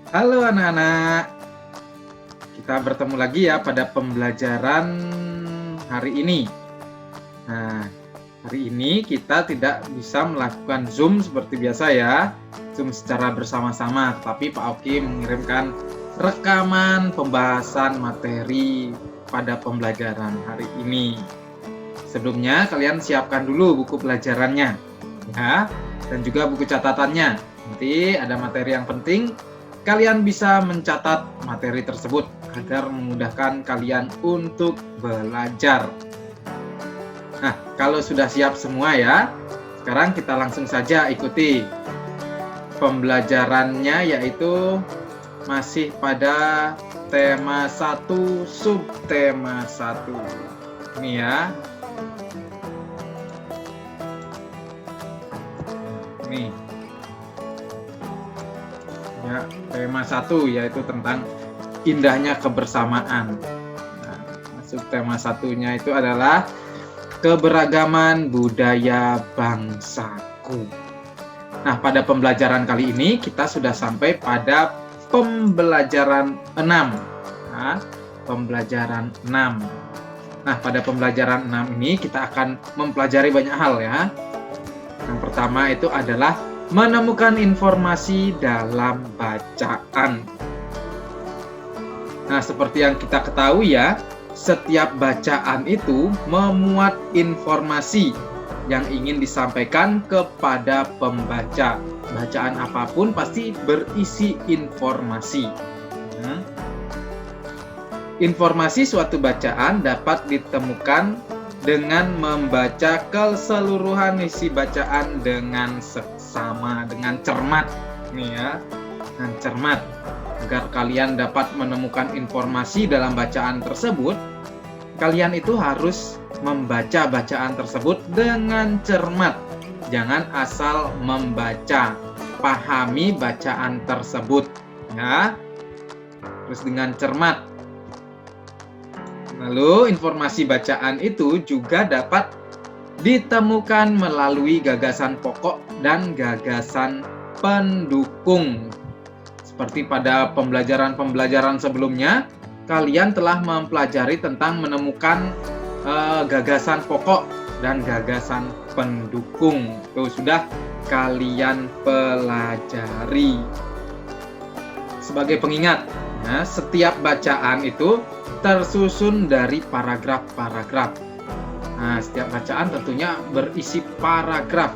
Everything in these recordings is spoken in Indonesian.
Halo anak-anak, kita bertemu lagi ya pada pembelajaran hari ini. Nah, hari ini kita tidak bisa melakukan Zoom seperti biasa ya, Zoom secara bersama-sama, tapi Pak Oki mengirimkan rekaman pembahasan materi pada pembelajaran hari ini. Sebelumnya kalian siapkan dulu buku pelajarannya, ya, dan juga buku catatannya. Nanti ada materi yang penting, kalian bisa mencatat materi tersebut agar memudahkan kalian untuk belajar. Nah, kalau sudah siap semua ya, sekarang kita langsung saja ikuti pembelajarannya, yaitu masih pada tema 1, subtema 1. Ini ya. Nih. Ya, tema 1 yaitu tentang indahnya kebersamaan. Nah, masuk tema 1-nya itu adalah keberagaman budaya bangsaku. Nah, pada pembelajaran kali ini kita sudah sampai pada pembelajaran 6. Nah, pembelajaran 6. Nah, pada pembelajaran 6 ini kita akan mempelajari banyak hal ya. Yang pertama itu adalah menemukan informasi dalam bacaan. Nah, seperti yang kita ketahui ya, setiap bacaan itu memuat informasi yang ingin disampaikan kepada pembaca. Bacaan apapun pasti berisi informasi. Informasi suatu bacaan dapat ditemukan dengan membaca keseluruhan isi bacaan dengan seksama, dengan cermat. Nih ya, dengan cermat. Agar kalian dapat menemukan informasi dalam bacaan tersebut, kalian itu harus membaca bacaan tersebut dengan cermat. Jangan asal membaca, pahami bacaan tersebut ya. Terus dengan cermat. Lalu informasi bacaan itu juga dapat ditemukan melalui gagasan pokok dan gagasan pendukung. Seperti pada pembelajaran-pembelajaran sebelumnya, kalian telah mempelajari tentang menemukan gagasan pokok dan gagasan pendukung. Itu sudah kalian pelajari. Sebagai pengingat, ya, setiap bacaan itu tersusun dari paragraf-paragraf. Nah, setiap bacaan tentunya berisi paragraf.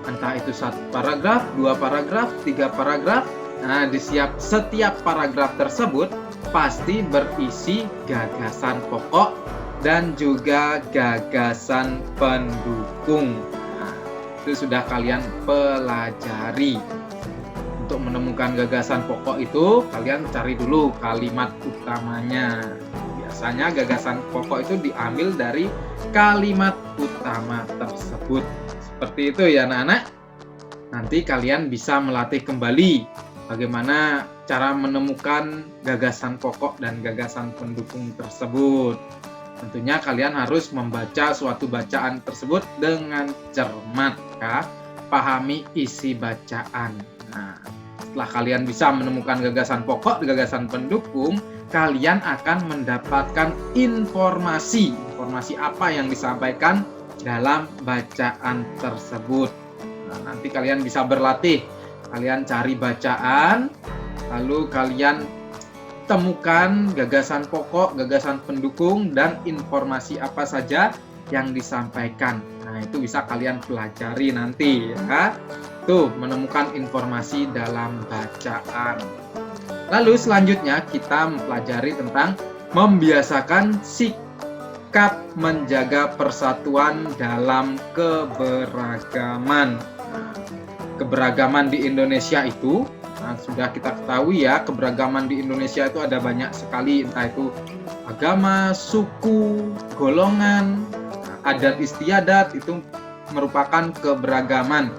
Entah itu 1 paragraf, 2 paragraf, 3 paragraf. Nah, di setiap paragraf tersebut pasti berisi gagasan pokok dan juga gagasan pendukung. Nah, itu sudah kalian pelajari. Untuk menemukan gagasan pokok itu, kalian cari dulu kalimat utamanya. Biasanya gagasan pokok itu diambil dari kalimat utama tersebut. Seperti itu ya anak-anak. Nanti kalian bisa melatih kembali bagaimana cara menemukan gagasan pokok dan gagasan pendukung tersebut. Tentunya kalian harus membaca suatu bacaan tersebut dengan cermat ya. Pahami isi bacaan. Nah, setelah kalian bisa menemukan gagasan pokok, gagasan pendukung, kalian akan mendapatkan informasi apa yang disampaikan dalam bacaan tersebut. Nah, nanti kalian bisa berlatih, kalian cari bacaan, lalu kalian temukan gagasan pokok, gagasan pendukung, dan informasi apa saja yang disampaikan. Nah, itu bisa kalian pelajari nanti ya. Tuh, menemukan informasi dalam bacaan. Lalu selanjutnya kita mempelajari tentang membiasakan sikap menjaga persatuan dalam keberagaman. Keberagaman di Indonesia itu, sudah kita ketahui ya, keberagaman di Indonesia itu ada banyak sekali, entah itu agama, suku, golongan, adat istiadat, itu merupakan keberagaman.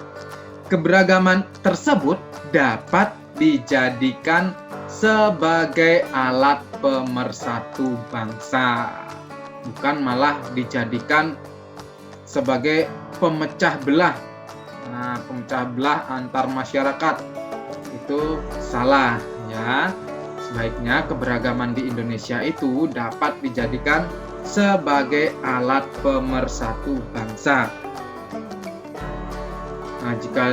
Keberagaman tersebut dapat dijadikan sebagai alat pemersatu bangsa, bukan malah dijadikan sebagai pemecah belah. Nah, pemecah belah antar masyarakat itu salah ya. Sebaiknya keberagaman di Indonesia itu dapat dijadikan sebagai alat pemersatu bangsa. Nah, jika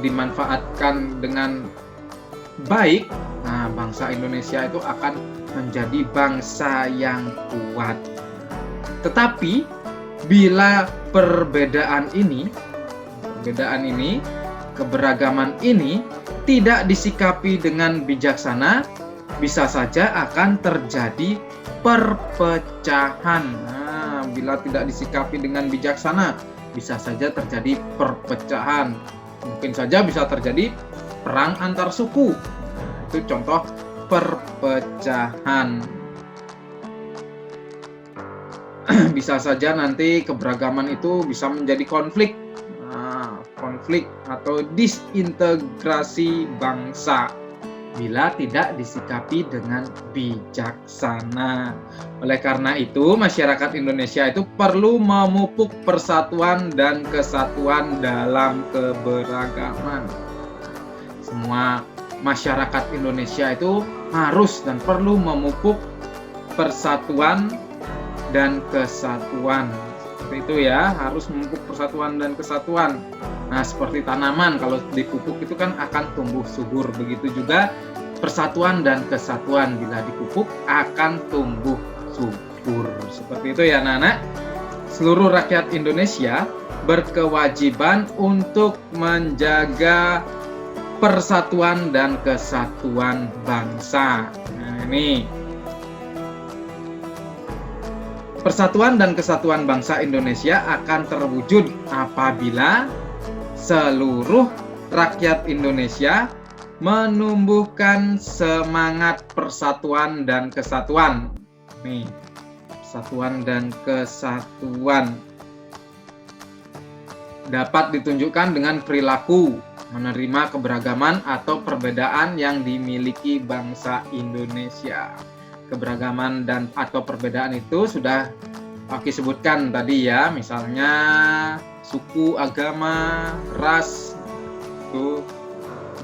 dimanfaatkan dengan baik, nah bangsa Indonesia itu akan menjadi bangsa yang kuat. Tetapi bila perbedaan ini, keberagaman ini tidak disikapi dengan bijaksana, bisa saja akan terjadi perpecahan. Nah, bila tidak disikapi dengan bijaksana, bisa saja terjadi perpecahan. Mungkin saja bisa terjadi perang antar suku. Nah, itu contoh perpecahan. Bisa saja nanti keberagaman itu bisa menjadi konflik. Nah, konflik atau disintegrasi bangsa bila tidak disikapi dengan bijaksana. Oleh karena itu, masyarakat Indonesia itu perlu memupuk persatuan dan kesatuan dalam keberagaman. Semua masyarakat Indonesia itu harus dan perlu memupuk persatuan dan kesatuan. Seperti itu ya, harus memupuk persatuan dan kesatuan. Nah, seperti tanaman kalau dipupuk itu kan akan tumbuh subur. Begitu juga persatuan dan kesatuan bila dipupuk akan tumbuh subur. Seperti itu ya anak-anak. Seluruh rakyat Indonesia berkewajiban untuk menjaga persatuan dan kesatuan bangsa. Nah, ini persatuan dan kesatuan bangsa Indonesia akan terwujud apabila seluruh rakyat Indonesia menumbuhkan semangat persatuan dan kesatuan. Nih, persatuan dan kesatuan dapat ditunjukkan dengan perilaku menerima keberagaman atau perbedaan yang dimiliki bangsa Indonesia. Keberagaman dan atau perbedaan itu sudah Oki sebutkan tadi ya, misalnya suku, agama, ras, itu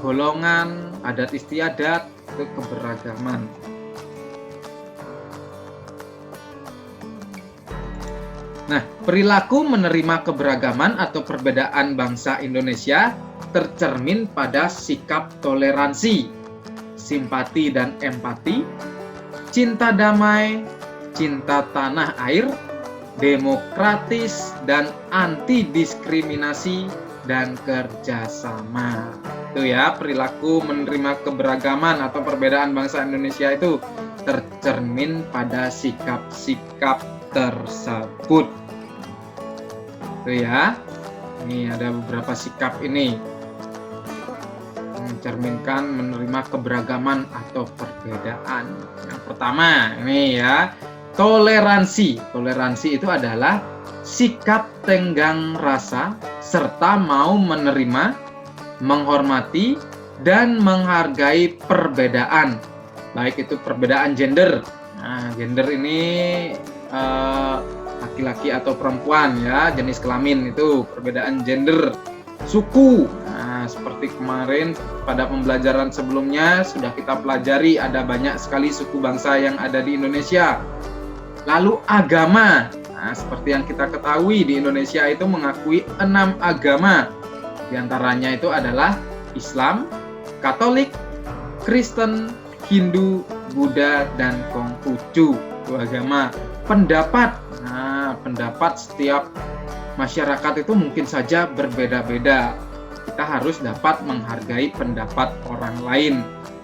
golongan, adat istiadat, itu keberagaman. Nah, perilaku menerima keberagaman atau perbedaan bangsa Indonesia tercermin pada sikap toleransi, simpati dan empati, cinta damai, cinta tanah air, demokratis dan anti diskriminasi dan kerjasama. Itu ya, perilaku menerima keberagaman atau perbedaan bangsa Indonesia itu tercermin pada sikap-sikap tersebut. Itu ya. Ini ada beberapa sikap ini mencerminkan menerima keberagaman atau perbedaan. Yang pertama ini ya, toleransi. Toleransi itu adalah sikap tenggang rasa serta mau menerima, menghormati, dan menghargai perbedaan. Baik itu perbedaan gender. Nah, gender ini laki-laki atau perempuan ya, jenis kelamin itu perbedaan gender. Suku. Nah, seperti kemarin pada pembelajaran sebelumnya sudah kita pelajari ada banyak sekali suku bangsa yang ada di Indonesia. Lalu agama. Nah, seperti yang kita ketahui di Indonesia itu mengakui 6 agama. Di antaranya itu adalah Islam, Katolik, Kristen, Hindu, Buddha, dan Konghucu. Itu agama. Pendapat. Nah, pendapat setiap masyarakat itu mungkin saja berbeda-beda. Kita harus dapat menghargai pendapat orang lain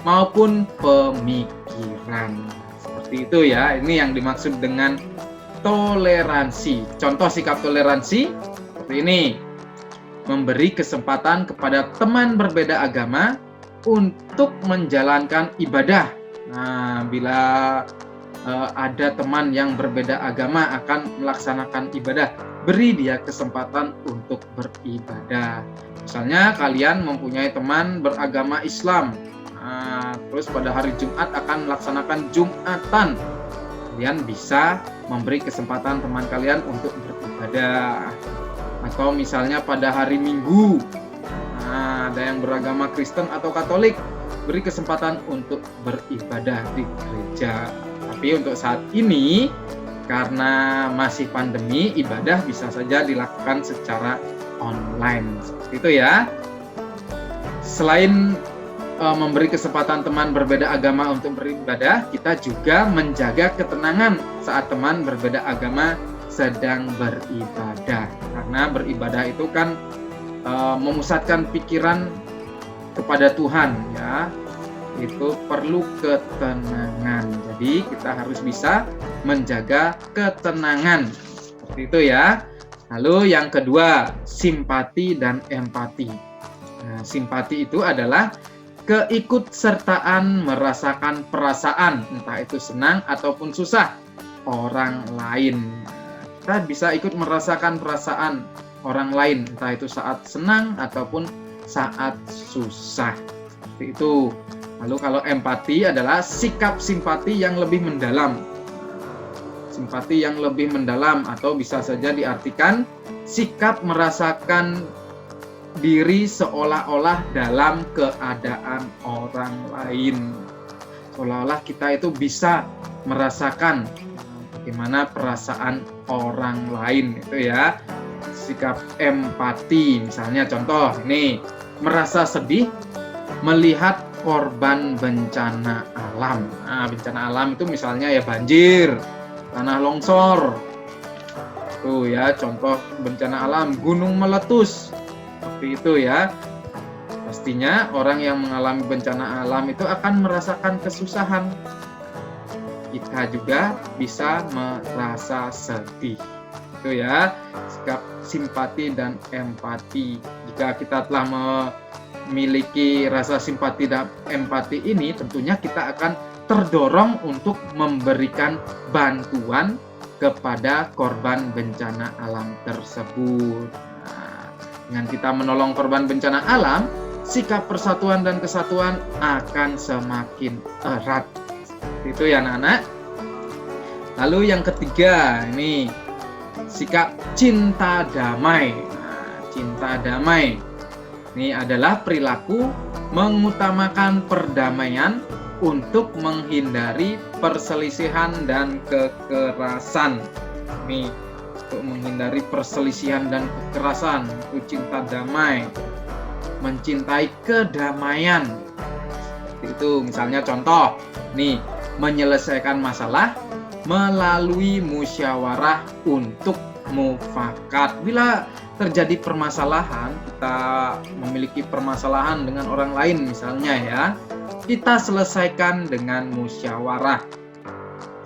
maupun pemikiran. Seperti itu ya, ini yang dimaksud dengan toleransi. Contoh sikap toleransi seperti ini. Memberi kesempatan kepada teman berbeda agama untuk menjalankan ibadah. Nah, bila ada teman yang berbeda agama akan melaksanakan ibadah, beri dia kesempatan untuk beribadah. Misalnya kalian mempunyai teman beragama Islam, terus pada hari Jumat akan melaksanakan Jumatan. Kalian bisa memberi kesempatan teman kalian untuk beribadah. Atau misalnya pada hari Minggu, ada yang beragama Kristen atau Katolik, diberi kesempatan untuk beribadah di gereja. Tapi untuk saat ini, karena masih pandemi, ibadah bisa saja dilakukan secara online. Seperti itu ya. Selain memberi kesempatan teman berbeda agama untuk beribadah, kita juga menjaga ketenangan saat teman berbeda agama sedang beribadah. Karena beribadah itu kan memusatkan pikiran kepada Tuhan, ya. Itu perlu ketenangan. Jadi kita harus bisa menjaga ketenangan. Seperti itu ya. Lalu yang kedua, simpati dan empati. Nah, simpati itu adalah keikutsertaan merasakan perasaan, entah itu senang ataupun susah orang lain. Kita bisa ikut merasakan perasaan orang lain, entah itu saat senang ataupun saat susah. Seperti itu. Lalu kalau empati adalah sikap simpati yang lebih mendalam. Simpati yang lebih mendalam, atau bisa saja diartikan sikap merasakan diri seolah-olah dalam keadaan orang lain. Seolah-olah kita itu bisa merasakan bagaimana perasaan orang lain, itu ya. Sikap empati, misalnya contoh ini, merasa sedih melihat korban bencana alam. Nah, bencana alam itu misalnya ya banjir, tanah longsor. Tuh ya, contoh bencana alam, gunung meletus. Seperti itu ya. Pastinya orang yang mengalami bencana alam itu akan merasakan kesusahan. Kita juga bisa merasa sedih. Itu ya, sikap simpati dan empati. Jika kita telah memiliki rasa simpati dan empati ini, tentunya kita akan terdorong untuk memberikan bantuan kepada korban bencana alam tersebut. Dengan kita menolong korban bencana alam, sikap persatuan dan kesatuan akan semakin erat. Itu ya anak-anak. Lalu yang ketiga, ini sikap cinta damai. Nah, cinta damai ini adalah perilaku mengutamakan perdamaian untuk menghindari perselisihan dan kekerasan. Ini untuk menghindari perselisihan dan kekerasan, itu cinta damai, mencintai kedamaian. Seperti itu, misalnya contoh, nih, menyelesaikan masalah melalui musyawarah untuk mufakat. Bila terjadi permasalahan, kita memiliki permasalahan dengan orang lain misalnya ya, kita selesaikan dengan musyawarah.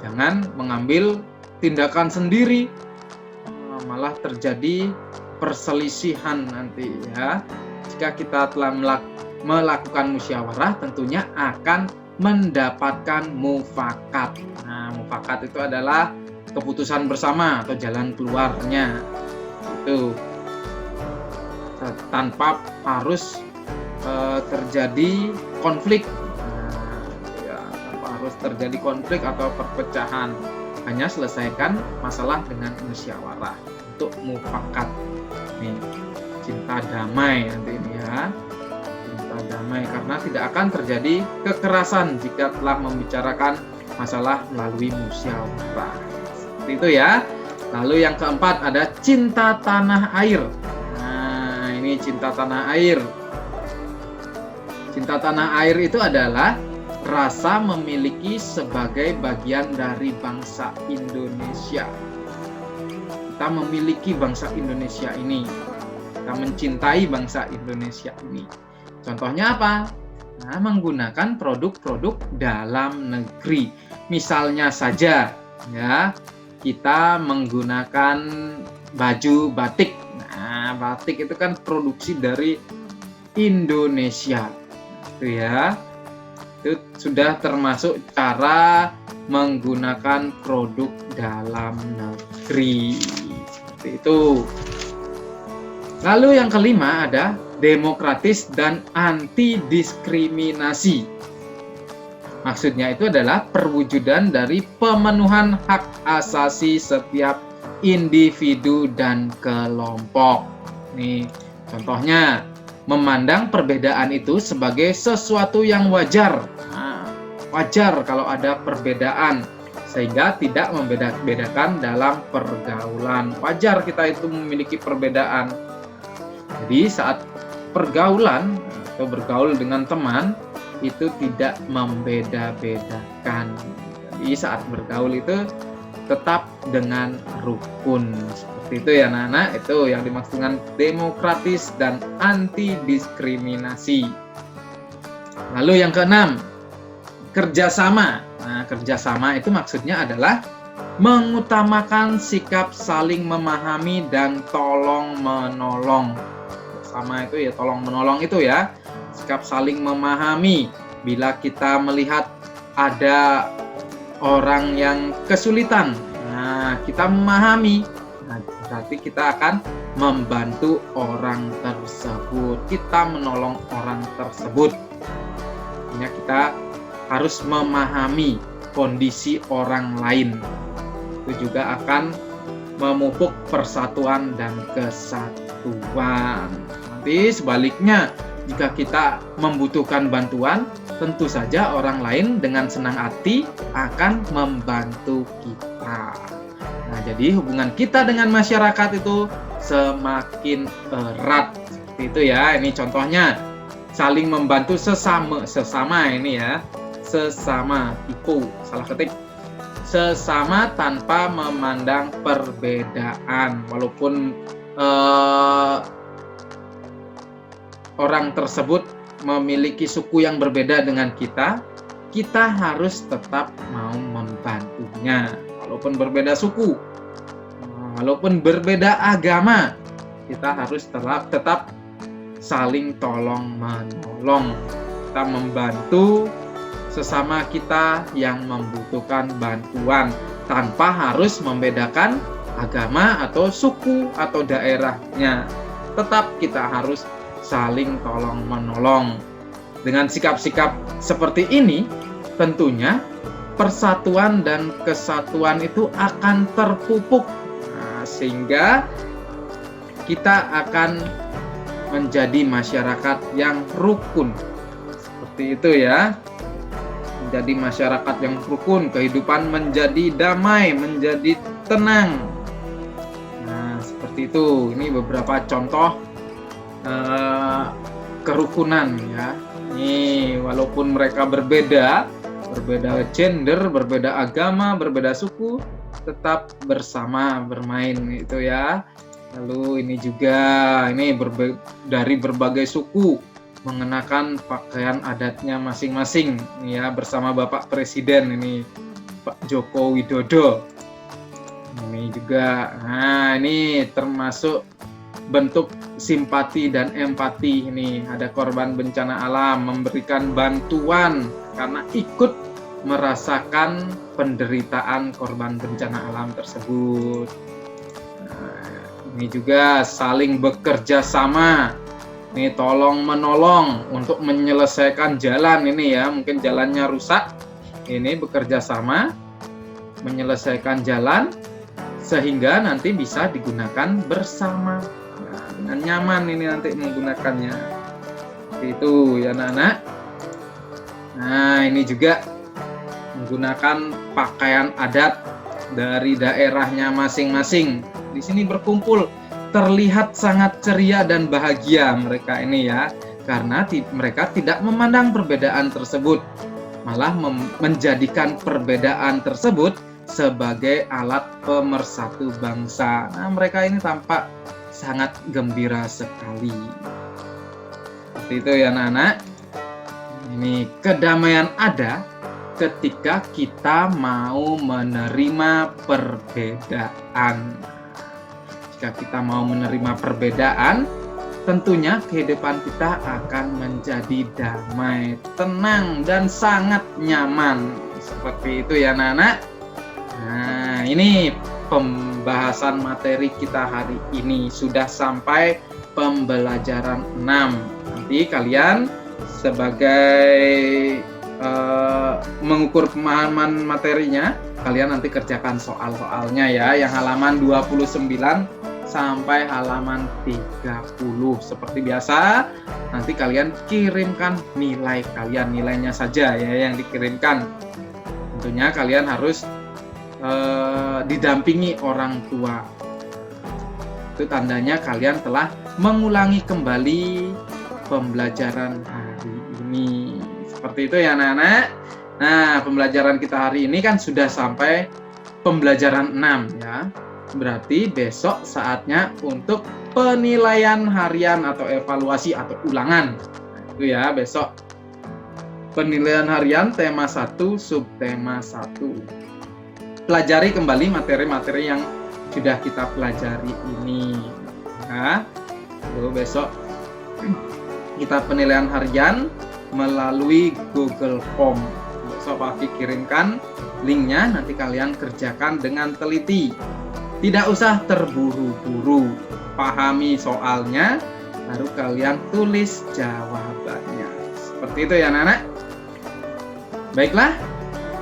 Jangan mengambil tindakan sendiri, malah terjadi perselisihan nanti ya. Jika kita telah melakukan musyawarah, tentunya akan mendapatkan mufakat. Nah, mufakat itu adalah keputusan bersama atau jalan keluarnya. Itu tanpa harus terjadi konflik. Tanpa harus terjadi konflik atau perpecahan. Hanya selesaikan masalah dengan musyawarah untuk mufakat. Nih, cinta damai nanti ini ya. Cinta damai, karena tidak akan terjadi kekerasan jika telah membicarakan masalah melalui musyawarah. Seperti itu ya. Lalu yang keempat ada cinta tanah air. Nah, ini cinta tanah air. Cinta tanah air itu adalah rasa memiliki sebagai bagian dari bangsa Indonesia. Kita memiliki bangsa Indonesia ini. Kita mencintai bangsa Indonesia ini. Contohnya apa? Nah, menggunakan produk-produk dalam negeri. Misalnya saja, ya, kita menggunakan baju batik. Nah, batik itu kan produksi dari Indonesia. Itu ya. Itu sudah termasuk cara menggunakan produk dalam negeri. Seperti itu. Lalu yang kelima ada demokratis dan anti diskriminasi. Maksudnya itu adalah perwujudan dari pemenuhan hak asasi setiap individu dan kelompok. Nih, contohnya memandang perbedaan itu sebagai sesuatu yang wajar. Nah, wajar kalau ada perbedaan, sehingga tidak membeda-bedakan dalam pergaulan. Wajar kita itu memiliki perbedaan. Jadi saat pergaulan atau bergaul dengan teman itu tidak membeda-bedakan. Jadi saat bergaul itu tetap dengan rukun. Seperti itu ya anak-anak, itu yang dimaksud dengan demokratis dan anti diskriminasi. Lalu yang keenam, kerjasama. Nah, kerjasama itu maksudnya adalah mengutamakan sikap saling memahami dan tolong menolong. Sama itu ya, tolong menolong itu ya, sikap saling memahami. Bila kita melihat ada orang yang kesulitan, nah kita memahami, nah, berarti kita akan membantu orang tersebut, kita menolong orang tersebut. Artinya kita harus memahami kondisi orang lain. Itu juga akan memupuk persatuan dan kesatuan. Nanti sebaliknya, jika kita membutuhkan bantuan, tentu saja orang lain dengan senang hati akan membantu kita. Nah, jadi hubungan kita dengan masyarakat itu semakin erat. Seperti itu ya. Ini contohnya, saling membantu sesama ini ya. Sesama, itu salah ketik. Sesama tanpa memandang perbedaan. Walaupun orang tersebut memiliki suku yang berbeda dengan kita, kita harus tetap mau membantunya. Walaupun berbeda suku, walaupun berbeda agama, kita harus tetap saling tolong-menolong. Kita membantu sesama kita yang membutuhkan bantuan tanpa harus membedakan agama atau suku atau daerahnya. Tetap kita harus saling tolong-menolong. Dengan sikap-sikap seperti ini, tentunya persatuan dan kesatuan itu akan terpupuk. Nah, sehingga kita akan menjadi masyarakat yang rukun. Seperti itu ya. Menjadi masyarakat yang rukun, kehidupan menjadi damai, menjadi tenang. Nah, seperti itu. Ini beberapa contoh kerukunan ya. Ini walaupun mereka berbeda gender, berbeda agama, berbeda suku, tetap bersama bermain itu ya. Lalu ini juga dari berbagai suku mengenakan pakaian adatnya masing-masing ya, bersama Bapak Presiden ini, Pak Joko Widodo. Ini juga, nah ini termasuk bentuk simpati dan empati. Ini ada korban bencana alam memberikan bantuan karena ikut merasakan penderitaan korban bencana alam tersebut. Nah, ini juga saling bekerja sama. Ini tolong menolong untuk menyelesaikan jalan ini ya, mungkin jalannya rusak. Ini bekerja sama menyelesaikan jalan sehingga nanti bisa digunakan bersama. Nah, dengan nyaman ini nanti menggunakannya. Seperti itu ya anak-anak. Nah, ini juga menggunakan pakaian adat dari daerahnya masing-masing. Di sini berkumpul, terlihat sangat ceria dan bahagia mereka ini ya, karena mereka tidak memandang perbedaan tersebut, malah menjadikan perbedaan tersebut sebagai alat pemersatu bangsa. Nah, mereka ini tampak sangat gembira sekali. Seperti itu ya anak-anak. Ini kedamaian ada ketika kita mau menerima perbedaan. Jika kita mau menerima perbedaan, tentunya kehidupan kita akan menjadi damai, tenang, dan sangat nyaman. Seperti itu ya anak-anak. Nah, ini pembahasan materi kita hari ini. Sudah sampai pembelajaran 6. Nanti kalian sebagai mengukur pemahaman materinya, kalian nanti kerjakan soal-soalnya ya, yang halaman 29 sampai halaman 30. Seperti biasa, nanti kalian kirimkan nilai kalian, nilainya saja ya yang dikirimkan. Tentunya kalian harus didampingi orang tua. Itu tandanya kalian telah mengulangi kembali pembelajaran hari ini. Seperti itu ya anak-anak. Nah, pembelajaran kita hari ini kan sudah sampai pembelajaran 6 ya. Berarti besok saatnya untuk penilaian harian atau evaluasi atau ulangan. Nah, itu ya besok. Penilaian harian tema 1, subtema 1. Pelajari kembali materi-materi yang sudah kita pelajari ini. Nah, lalu besok kita penilaian harian melalui Google Form. Besok Pak Aki kirimkan linknya, nanti kalian kerjakan dengan teliti. Tidak usah terburu-buru, pahami soalnya, baru kalian tulis jawabannya. Seperti itu ya anak-anak. Baiklah,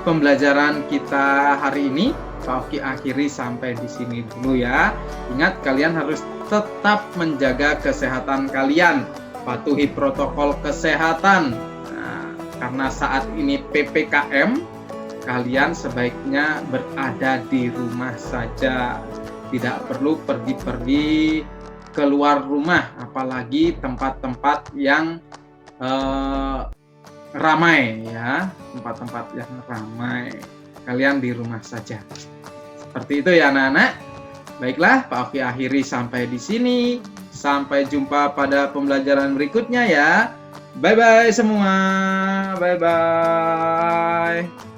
pembelajaran kita hari ini Pak Oki akhiri sampai di sini dulu ya. Ingat, kalian harus tetap menjaga kesehatan kalian, patuhi protokol kesehatan. Nah, karena saat ini PPKM, kalian sebaiknya berada di rumah saja. Tidak perlu pergi-pergi keluar rumah, apalagi tempat-tempat yang ramai ya, tempat-tempat yang ramai. Kalian di rumah saja. Seperti itu ya anak-anak. Baiklah, Pak Oki akhiri sampai di sini. Sampai jumpa pada pembelajaran berikutnya ya. Bye-bye semua. Bye-bye.